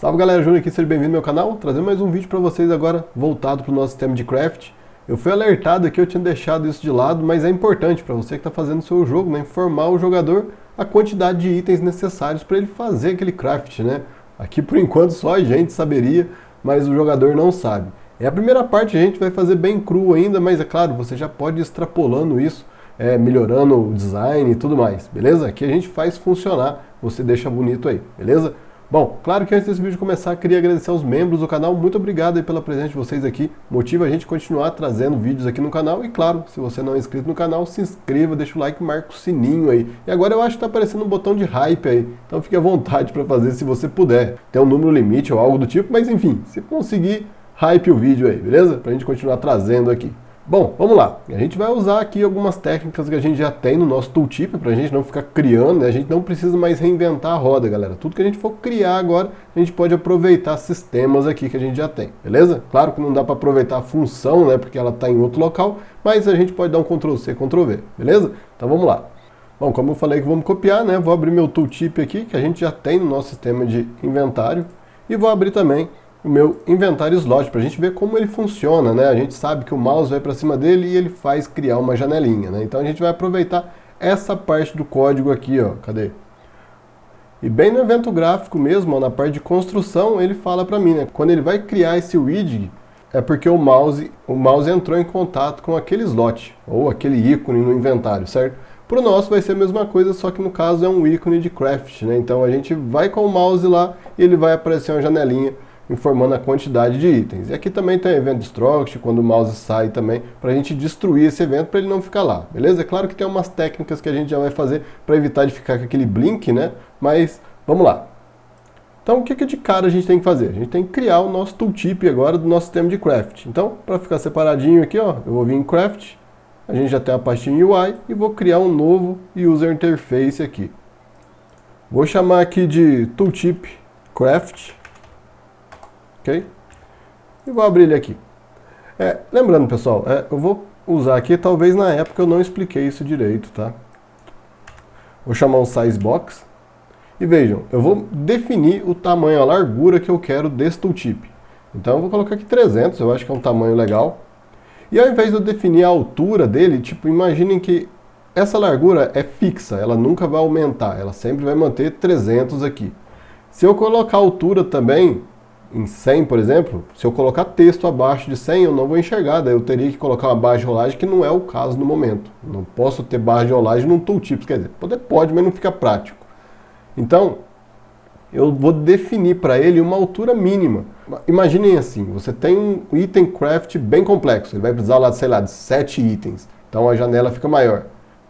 Salve galera, Júnior aqui, seja bem-vindo ao meu canal, trazendo mais um vídeo para vocês agora, voltado para o nosso sistema de craft. Eu fui alertado aqui, eu tinha deixado isso de lado, mas é importante para você que está fazendo o seu jogo, né, informar o jogador a quantidade de itens necessários para ele fazer aquele craft, né. Aqui por enquanto só a gente saberia, mas o jogador não sabe. A primeira parte a gente vai fazer bem cru ainda, mas é claro, você já pode ir extrapolando isso, melhorando o design e tudo mais, beleza? Aqui a gente faz funcionar, você deixa bonito aí, beleza? Bom, claro que antes desse vídeo começar, queria agradecer aos membros do canal, muito obrigado aí pela presença de vocês aqui, motiva a gente a continuar trazendo vídeos aqui no canal e claro, se você não é inscrito no canal, se inscreva, deixa o like e marca o sininho aí. E agora eu acho que está aparecendo um botão de hype aí, então fique à vontade para fazer se você puder. Tem um número limite ou algo do tipo, mas enfim, se conseguir, hype o vídeo aí, beleza? Pra gente continuar trazendo aqui. Bom, vamos lá. A gente vai usar aqui algumas técnicas que a gente já tem no nosso tooltip, pra gente não ficar criando, né? A gente não precisa mais reinventar a roda, galera. Tudo que a gente for criar agora, a gente pode aproveitar sistemas aqui que a gente já tem, beleza? Claro que não dá para aproveitar a função, né? Porque ela está em outro local, mas a gente pode dar um Ctrl+C, Ctrl+V, beleza? Então vamos lá. Bom, como eu falei que vamos copiar, né? Vou abrir meu tooltip aqui, que a gente já tem no nosso sistema de inventário, e vou abrir também o meu inventário slot, para a gente ver como ele funciona, né? A gente sabe que o mouse vai para cima dele e ele faz criar uma janelinha, né? Então a gente vai aproveitar essa parte do código aqui, ó, cadê? E bem no evento gráfico mesmo, ó, na parte de construção, ele fala para mim, né? Quando ele vai criar esse widget, é porque o mouse entrou em contato com aquele slot, ou aquele ícone no inventário, certo? Para o nosso vai ser a mesma coisa, só que no caso é um ícone de craft, né? Então a gente vai com o mouse lá e ele vai aparecer uma janelinha informando a quantidade de itens. E aqui também tem event destruct, quando o mouse sai também, para a gente destruir esse evento para ele não ficar lá, beleza? É claro que tem umas técnicas que a gente já vai fazer para evitar de ficar com aquele blink, né? Mas vamos lá. Então o que de cara a gente tem que fazer? A gente tem que criar o nosso tooltip agora do nosso sistema de craft. Então, para ficar separadinho aqui, ó, eu vou vir em craft, a gente já tem a pastinha UI e vou criar um novo user interface aqui. Vou chamar aqui de tooltip craft. Ok? E vou abrir ele aqui. Lembrando, pessoal, eu vou usar aqui, talvez na época eu não expliquei isso direito, tá? Vou chamar um size box. E vejam, eu vou definir o tamanho, a largura que eu quero desse tooltip. Então eu vou colocar aqui 300, eu acho que é um tamanho legal. E ao invés de eu definir a altura dele, tipo, imaginem que essa largura é fixa, ela nunca vai aumentar, ela sempre vai manter 300 aqui. Se eu colocar a altura também em 100, por exemplo, se eu colocar texto abaixo de 100, eu não vou enxergar, daí eu teria que colocar uma barra de rolagem, que não é o caso no momento. Não posso ter barra de rolagem num tooltip, quer dizer, pode, mas não fica prático. Então, eu vou definir para ele uma altura mínima. Imaginem assim, você tem um item craft bem complexo, ele vai precisar lá, sei lá, de 7 itens, então a janela fica maior.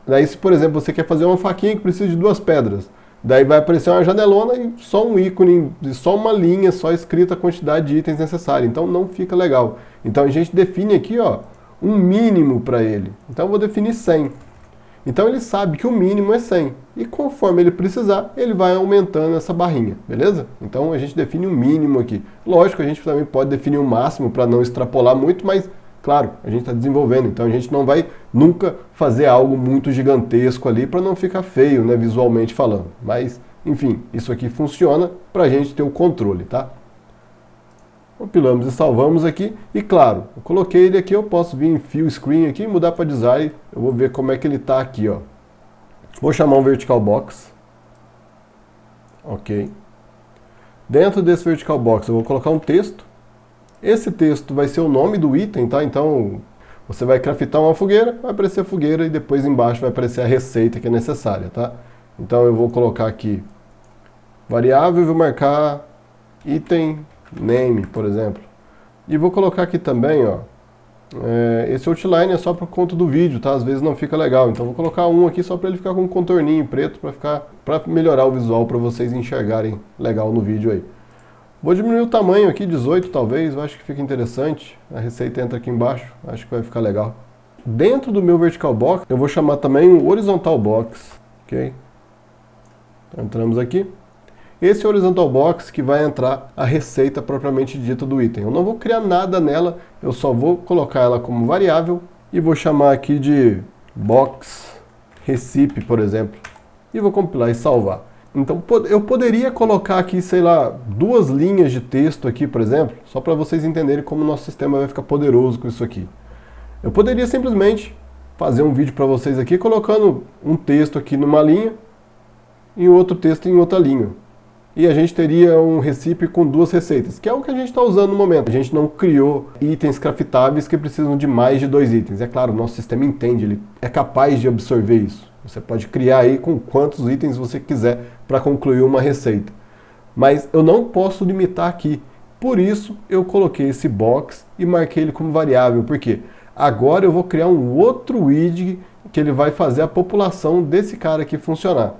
Daí se, por exemplo, você quer fazer uma faquinha que precisa de 2 pedras, daí vai aparecer uma janelona e só um ícone, só uma linha, só escrita a quantidade de itens necessária. Então não fica legal. Então a gente define aqui, ó, um mínimo para ele. Então eu vou definir 100. Então ele sabe que o mínimo é 100. E conforme ele precisar, ele vai aumentando essa barrinha, beleza? Então a gente define um mínimo aqui. Lógico, a gente também pode definir um máximo para não extrapolar muito, mas claro, a gente está desenvolvendo, então a gente não vai nunca fazer algo muito gigantesco ali para não ficar feio, né, visualmente falando. Mas, enfim, isso aqui funciona para a gente ter o controle, tá? Compilamos e salvamos aqui. E claro, eu coloquei ele aqui, eu posso vir em Fill Screen aqui e mudar para Design. Eu vou ver como é que ele está aqui, ó. Vou chamar um Vertical Box. Ok. Dentro desse Vertical Box eu vou colocar um texto. Esse texto vai ser o nome do item, tá? Então, você vai craftar uma fogueira, vai aparecer a fogueira e depois embaixo vai aparecer a receita que é necessária, tá? Então eu vou colocar aqui variável, vou marcar item name, por exemplo. E vou colocar aqui também, ó, esse outline é só por conta do vídeo, tá? Às vezes não fica legal, então vou colocar um aqui só para ele ficar com um contorninho preto, para melhorar o visual, para vocês enxergarem legal no vídeo aí. Vou diminuir o tamanho aqui, 18 talvez, eu acho que fica interessante. A receita entra aqui embaixo, acho que vai ficar legal. Dentro do meu Vertical Box, eu vou chamar também um Horizontal Box, ok? Então, entramos aqui. Esse Horizontal Box que vai entrar a receita propriamente dita do item. Eu não vou criar nada nela, eu só vou colocar ela como variável e vou chamar aqui de Box Recipe, por exemplo. E vou compilar e salvar. Então eu poderia colocar aqui, sei lá, 2 linhas de texto aqui, por exemplo, só para vocês entenderem como o nosso sistema vai ficar poderoso com isso aqui. Eu poderia simplesmente fazer um vídeo para vocês aqui colocando um texto aqui numa linha e outro texto em outra linha. E a gente teria um recipe com 2 receitas, que é o que a gente está usando no momento. A gente não criou itens craftáveis que precisam de mais de 2 itens. É claro, o nosso sistema entende, ele é capaz de absorver isso. Você pode criar aí com quantos itens você quiser para concluir uma receita. Mas eu não posso limitar aqui. Por isso eu coloquei esse box e marquei ele como variável. Por quê? Agora eu vou criar um outro widget que ele vai fazer a população desse cara aqui funcionar.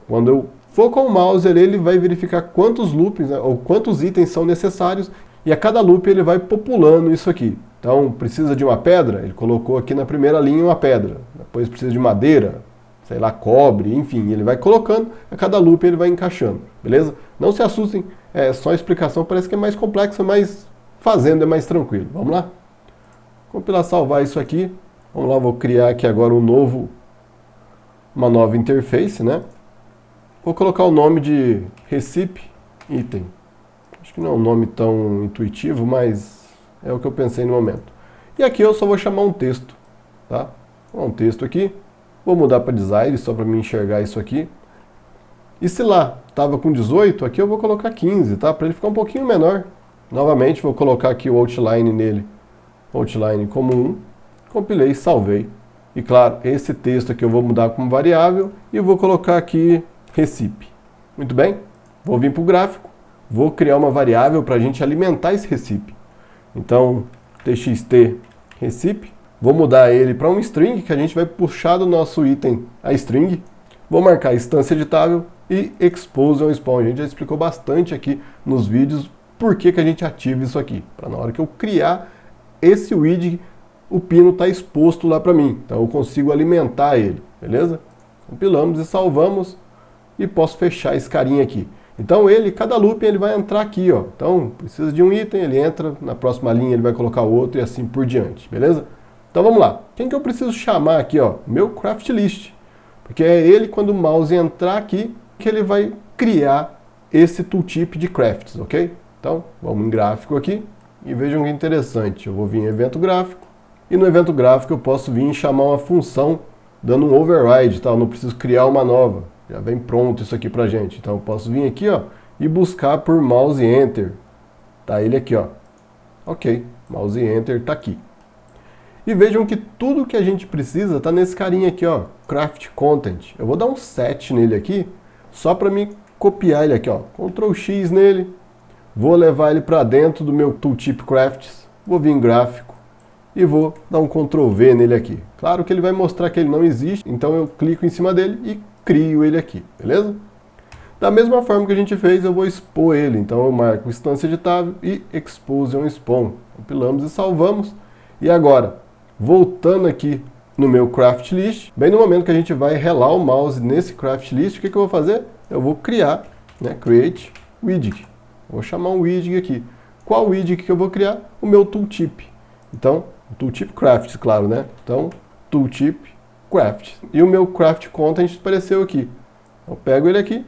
Quando eu for com o mouse, ele vai verificar quantos loops, né, ou quantos itens são necessários, e a cada loop ele vai populando isso aqui. Então, precisa de uma pedra? Ele colocou aqui na primeira linha uma pedra. Depois precisa de madeira, sei lá, cobre, enfim, ele vai colocando, a cada loop ele vai encaixando, beleza? Não se assustem, é só a explicação, parece que é mais complexa, mas fazendo é mais tranquilo. Vamos lá? Compilar, salvar isso aqui. Vamos lá, vou criar aqui agora uma nova interface, né? Vou colocar o nome de recipe item. Acho que não é um nome tão intuitivo, mas é o que eu pensei no momento. E aqui eu só vou chamar um texto, tá? Um texto aqui. Vou mudar para design só para me enxergar isso aqui. E se lá estava com 18, aqui eu vou colocar 15, tá? Para ele ficar um pouquinho menor. Novamente vou colocar aqui o outline nele. Outline como 1. Compilei e salvei. E claro, esse texto aqui eu vou mudar como variável e vou colocar aqui recipe. Muito bem, vou vir para o gráfico, vou criar uma variável para a gente alimentar esse recipe. Então, txt recipe, vou mudar ele para um string, que a gente vai puxar do nosso item a string. Vou marcar instância editável e expose on spawn. A gente já explicou bastante aqui nos vídeos por que a gente ativa isso aqui. Para na hora que eu criar esse widget, o pino está exposto lá para mim. Então eu consigo alimentar ele, beleza? Compilamos e salvamos. E posso fechar esse carinha aqui. Então cada loop ele vai entrar aqui, ó. Então precisa de um item, ele entra, na próxima linha ele vai colocar outro e assim por diante, beleza? Então vamos lá. Quem que eu preciso chamar aqui, ó? Meu craft list. Porque é ele, quando o mouse entrar aqui, que ele vai criar esse tooltip de crafts, ok? Então vamos em gráfico aqui e vejam que interessante. Eu vou vir em evento gráfico e no evento gráfico eu posso vir e chamar uma função dando um override, tá? Eu não preciso criar uma nova. Já vem pronto isso aqui pra gente. Então eu posso vir aqui, ó, e buscar por mouse enter. Tá ele aqui, ó. Ok, mouse enter tá aqui. E vejam que tudo que a gente precisa tá nesse carinha aqui, ó, craft content. Eu vou dar um set nele aqui, só para me copiar ele aqui, ó. Ctrl X nele. Vou levar ele para dentro do meu tooltip crafts. Vou vir em gráfico e vou dar um Ctrl V nele aqui. Claro que ele vai mostrar que ele não existe, então eu clico em cima dele e crio ele aqui, beleza? Da mesma forma que a gente fez, eu vou expor ele. Então eu marco instância editável e expose on spawn. Compilamos e salvamos. E agora, voltando aqui no meu craft list, bem no momento que a gente vai relar o mouse nesse craft list, o que eu vou fazer? Eu vou criar, né, create widget. Vou chamar um widget aqui. Qual widget que eu vou criar? O meu tooltip. Então, o tooltip crafts, claro, né? Então, tooltip craft. E o meu craft content apareceu aqui. Eu pego ele aqui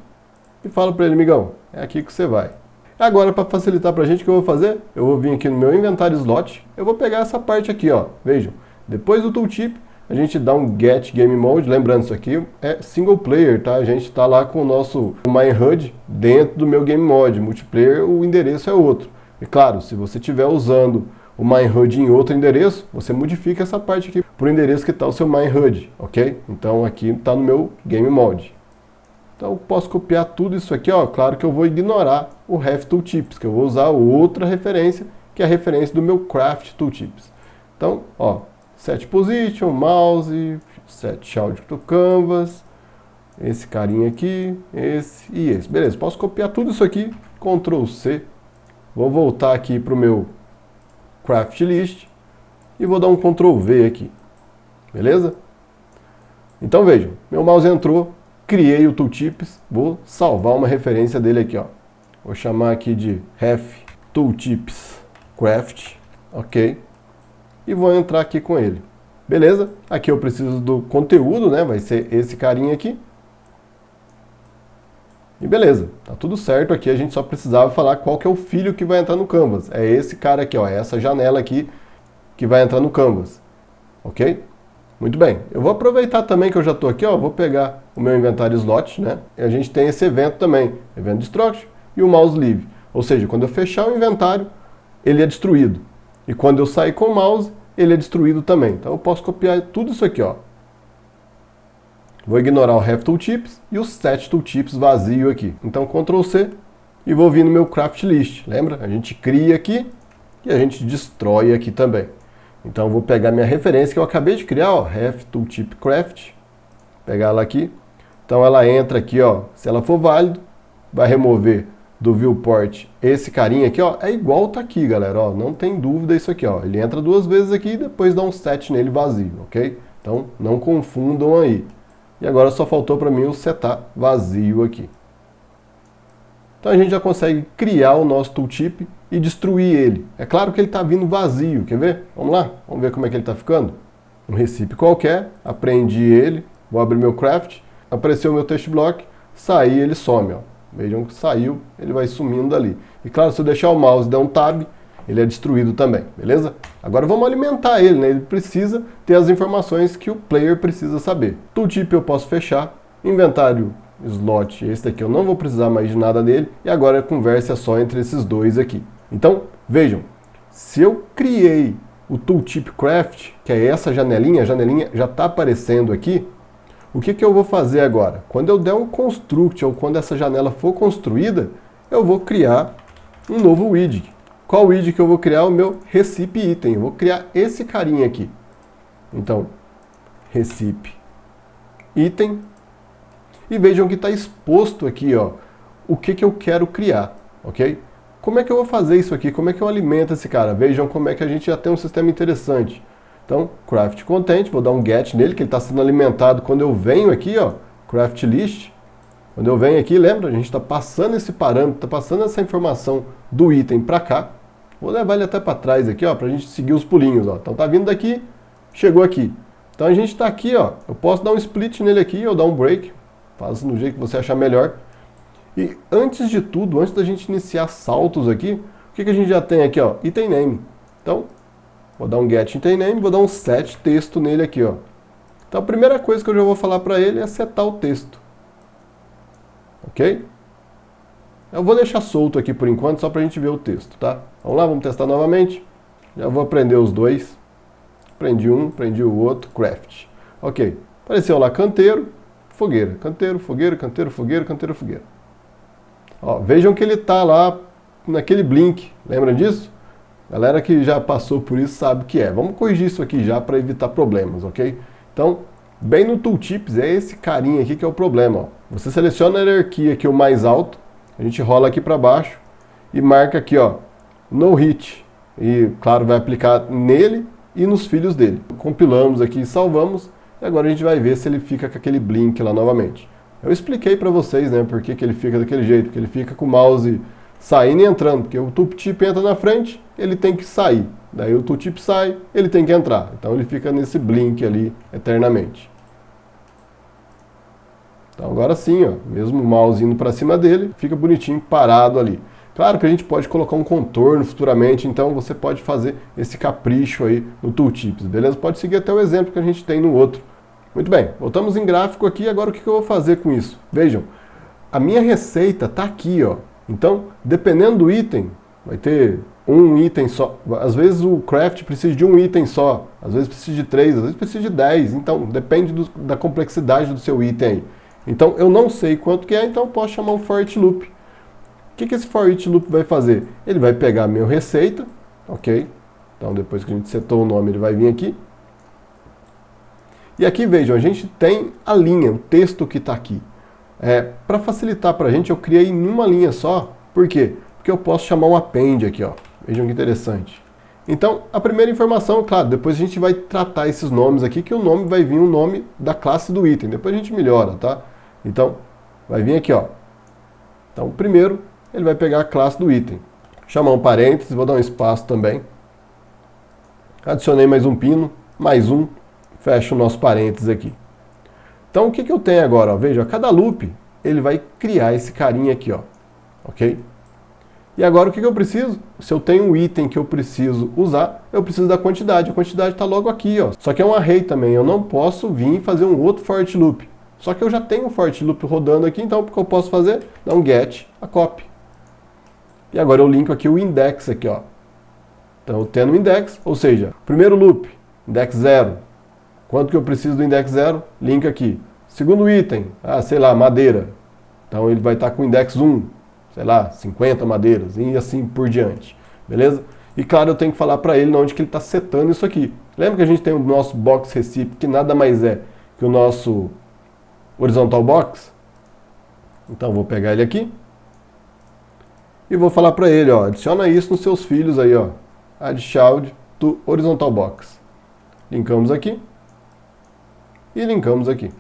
e falo para ele, amigão, é aqui que você vai. Agora, para facilitar para a gente, o que eu vou fazer? Eu vou vir aqui no meu inventário slot, eu vou pegar essa parte aqui, ó. Vejam, depois do tooltip, a gente dá um get game mode. Lembrando, isso aqui é single player, tá? A gente está lá com o nosso MineHUD dentro do meu game mode. Multiplayer, o endereço é outro. E claro, se você estiver usando o MineHUD em outro endereço, você modifica essa parte aqui para o endereço que está o seu MineHUD, ok? Então aqui está no meu Game Mode. Então eu posso copiar tudo isso aqui, ó. Claro que eu vou ignorar o Ref Tooltips, que eu vou usar outra referência, que é a referência do meu Craft Tooltips. Então, ó, Set Position, Mouse, Set Child to Canvas, esse carinha aqui, esse e esse. Beleza, posso copiar tudo isso aqui, Ctrl C. Vou voltar aqui para o meu Craft List e vou dar um Ctrl V aqui, beleza? Então vejam, meu mouse entrou, criei o Tooltips, vou salvar uma referência dele aqui, ó. Vou chamar aqui de Ref Tooltips Craft, ok? E vou entrar aqui com ele, beleza? Aqui eu preciso do conteúdo, né? Vai ser esse carinha aqui. E beleza, tá tudo certo aqui, a gente só precisava falar qual que é o filho que vai entrar no Canvas. É esse cara aqui, ó, é essa janela aqui que vai entrar no Canvas, ok? Muito bem, eu vou aproveitar também que eu já estou aqui, ó, vou pegar o meu inventário slot, né? E a gente tem esse evento também, evento destruct e o mouse leave. Ou seja, quando eu fechar o inventário, ele é destruído. E quando eu sair com o mouse, ele é destruído também. Então eu posso copiar tudo isso aqui, ó. Vou ignorar o Have Tooltips e o Set Tooltips vazio aqui. Então Ctrl C e vou vir no meu Craft List. Lembra? A gente cria aqui e a gente destrói aqui também. Então eu vou pegar minha referência que eu acabei de criar, ó, Have Tooltip Craft. Pegar ela aqui. Então ela entra aqui, ó, se ela for válido, vai remover do viewport esse carinha aqui, ó, é igual tá aqui, galera, ó, não tem dúvida isso aqui, ó. Ele entra duas vezes aqui e depois dá um set nele vazio, ok? Então não confundam aí. E agora só faltou para mim o setar vazio aqui. Então a gente já consegue criar o nosso tooltip e destruir ele. É claro que ele está vindo vazio, quer ver? Vamos lá? Vamos ver como é que ele está ficando? Um recipe qualquer, aprendi ele, vou abrir meu craft, apareceu o meu text block, sair ele some, ó. Vejam que saiu, ele vai sumindo dali. E claro, se eu deixar o mouse e der um tab, ele é destruído também, beleza? Agora vamos alimentar ele, né? Ele precisa ter as informações que o player precisa saber. Tooltip eu posso fechar, inventário slot, esse daqui eu não vou precisar mais de nada dele, e agora a conversa é só entre esses dois aqui. Então, vejam, se eu criei o Tooltip Craft, que é essa janelinha, a janelinha já está aparecendo aqui, o que eu vou fazer agora? Quando eu der um construct, ou quando essa janela for construída, eu vou criar um novo widget. Qual widget que eu vou criar? O meu recipe item. Eu vou criar esse carinha aqui. Então, recipe item. E vejam que está exposto aqui, ó, o que eu quero criar, ok? Como é que eu vou fazer isso aqui? Como é que eu alimento esse cara? Vejam como é que a gente já tem um sistema interessante. Então, craft content, vou dar um get nele, que ele está sendo alimentado quando eu venho aqui, ó, craft list. Quando eu venho aqui, lembra? A gente está passando esse parâmetro, está passando essa informação do item para cá. Vou levar ele até para trás aqui, ó, para a gente seguir os pulinhos, ó. Então tá vindo daqui, chegou aqui. Então a gente está aqui, ó. Eu posso dar um split nele aqui ou dar um break. Faz no jeito que você achar melhor. E antes de tudo, antes da gente iniciar saltos aqui, o que a gente já tem aqui, ó? Item name. Então, vou dar um get item name, vou dar um set texto nele aqui, ó. Então a primeira coisa que eu já vou falar para ele é setar o texto. Ok? Eu vou deixar solto aqui por enquanto, só para a gente ver o texto, tá? Vamos lá, vamos testar novamente. Já vou aprender os dois. Aprendi um, aprendi o outro, craft. Ok, apareceu lá canteiro, fogueira. Canteiro, fogueira, canteiro, fogueira, canteiro, fogueira. Ó, vejam que ele está lá naquele blink, lembram disso? Galera que já passou por isso sabe o que é. Vamos corrigir isso aqui já para evitar problemas, ok? Então, bem no Tooltips, é esse carinha aqui que é o problema, ó. Você seleciona a hierarquia aqui, o mais alto, a gente rola aqui para baixo e marca aqui, ó, no hit. E, claro, vai aplicar nele e nos filhos dele. Compilamos aqui e salvamos, e agora a gente vai ver se ele fica com aquele blink lá novamente. Eu expliquei para vocês, né, por que ele fica daquele jeito, porque ele fica com o mouse saindo e entrando, porque o tooltip entra na frente, ele tem que sair. Daí o tooltip sai, ele tem que entrar. Então ele fica nesse blink ali eternamente. Então agora sim, ó, mesmo o mouse indo para cima dele, fica bonitinho parado ali. Claro que a gente pode colocar um contorno futuramente, então você pode fazer esse capricho aí no Tooltips, beleza? Pode seguir até o exemplo que a gente tem no outro. Muito bem, voltamos em gráfico aqui, agora o que eu vou fazer com isso? Vejam, a minha receita está aqui, ó. Então, dependendo do item, vai ter um item só. Às vezes o craft precisa de um item só, às vezes precisa de 3, às vezes precisa de 10. Então, depende da complexidade do seu item aí. Então, eu não sei quanto que é, então eu posso chamar um for each loop. O que esse for each loop vai fazer? Ele vai pegar a minha receita, ok? Então, depois que a gente setou o nome, ele vai vir aqui. E aqui, vejam, a gente tem a linha, o texto que está aqui. Para facilitar para a gente, eu criei em uma linha só. Por quê? Porque eu posso chamar um append aqui, ó. Vejam que interessante. Então, a primeira informação, claro, depois a gente vai tratar esses nomes aqui, que o nome vai vir o nome da classe do item. Depois a gente melhora, tá? Então, vai vir aqui, ó. Então, primeiro, ele vai pegar a classe do item. Chamar um parênteses, vou dar um espaço também. Adicionei mais um pino, mais um. Fecho o nosso parênteses aqui. Então, o que eu tenho agora? Ó, veja, cada loop, ele vai criar esse carinha aqui, ó, ok? E agora o que eu preciso? Se eu tenho um item que eu preciso usar, eu preciso da quantidade. A quantidade está logo aqui, ó. Só que é um array também, eu não posso vir fazer um outro for each loop. Só que eu já tenho um for each loop rodando aqui, então o que eu posso fazer? Dar um get a copy. E agora eu linko aqui o index aqui, ó. Então eu tendo o index, ou seja, primeiro loop, index 0. Quanto que eu preciso do index 0? Link aqui. Segundo item, sei lá, madeira. Então ele vai estar com o index 1. Sei lá, 50 madeiras e assim por diante, beleza? E claro, eu tenho que falar para ele onde que ele está setando isso aqui. Lembra que a gente tem o nosso box recipe, que nada mais é que o nosso horizontal box? Então vou pegar ele aqui e vou falar para ele, ó, adiciona isso nos seus filhos aí, ó, add child to horizontal box. Linkamos aqui e linkamos aqui.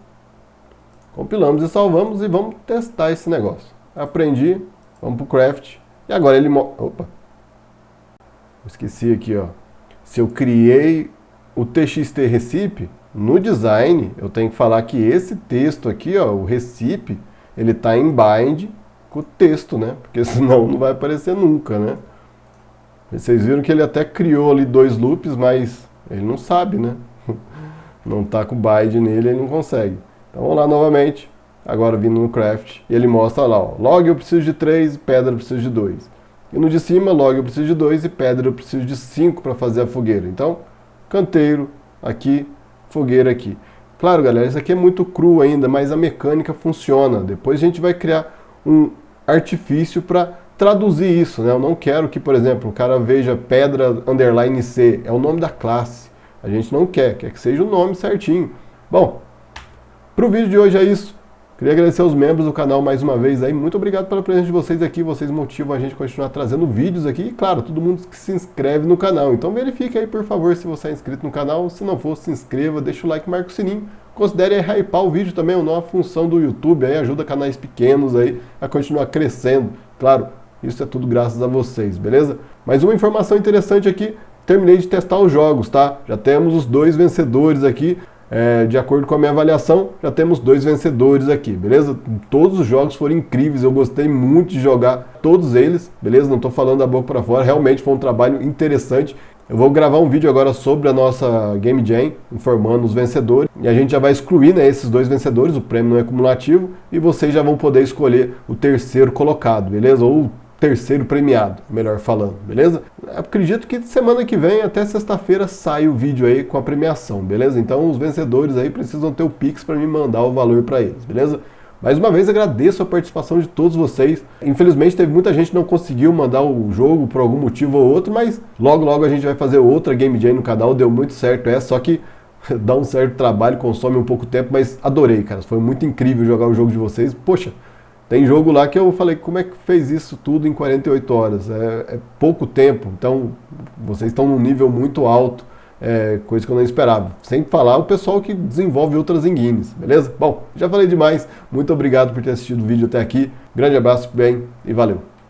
Compilamos e salvamos e vamos testar esse negócio. Aprendi. Vamos para o craft. E agora ele... Opa! Esqueci aqui, ó. Se eu criei o txt recipe, no design, eu tenho que falar que esse texto aqui, ó, o recipe, ele está em bind com o texto, né? Porque senão não vai aparecer nunca, né? Vocês viram que ele até criou ali 2 loops, mas ele não sabe, né? Não está com bind nele, ele não consegue. Então vamos lá novamente. Agora vindo no craft, e ele mostra lá, ó, log eu preciso de 3 e pedra eu preciso de 2. E no de cima, log eu preciso de 2 e pedra eu preciso de 5 para fazer a fogueira. Então, canteiro aqui, fogueira aqui. Claro, galera, isso aqui é muito cru ainda, mas a mecânica funciona. Depois a gente vai criar um artifício para traduzir isso, né? Eu não quero que, por exemplo, o cara veja pedra underline C, é o nome da classe. A gente não quer que seja o nome certinho. Bom, para o vídeo de hoje é isso. Queria agradecer aos membros do canal mais uma vez aí. Muito obrigado pela presença de vocês aqui. Vocês motivam a gente a continuar trazendo vídeos aqui. E claro, todo mundo que se inscreve no canal. Então verifique aí, por favor, se você é inscrito no canal. Se não for, se inscreva, deixa o like, marca o sininho. Considere hypar o vídeo também, é uma nova função do YouTube. Aí ajuda canais pequenos aí a continuar crescendo. Claro, isso é tudo graças a vocês, beleza? Mais uma informação interessante aqui. Terminei de testar os jogos, tá? Já temos os 2 vencedores aqui. De acordo com a minha avaliação, já temos 2 vencedores aqui, beleza? Todos os jogos foram incríveis, eu gostei muito de jogar todos eles, beleza? Não estou falando da boca para fora, realmente foi um trabalho interessante. Eu vou gravar um vídeo agora sobre a nossa Game Jam, informando os vencedores, e a gente já vai excluir, né, esses 2 vencedores, o prêmio não é cumulativo, e vocês já vão poder escolher o terceiro colocado, beleza? Ou terceiro premiado, melhor falando, beleza? Acredito que semana que vem, até sexta-feira, sai o vídeo aí com a premiação, beleza? Então os vencedores aí precisam ter o Pix para me mandar o valor para eles, beleza? Mais uma vez agradeço a participação de todos vocês. Infelizmente teve muita gente que não conseguiu mandar o jogo por algum motivo ou outro, mas logo a gente vai fazer outra Game Jam no canal, deu muito certo só que dá um certo trabalho, consome um pouco tempo, mas adorei, cara, foi muito incrível jogar o jogo de vocês, poxa. Tem jogo lá que eu falei, como é que fez isso tudo em 48 horas? É pouco tempo, então vocês estão num nível muito alto, coisa que eu não esperava. Sem falar o pessoal que desenvolve outras engines, beleza? Bom, já falei demais, muito obrigado por ter assistido o vídeo até aqui, grande abraço, bem e valeu!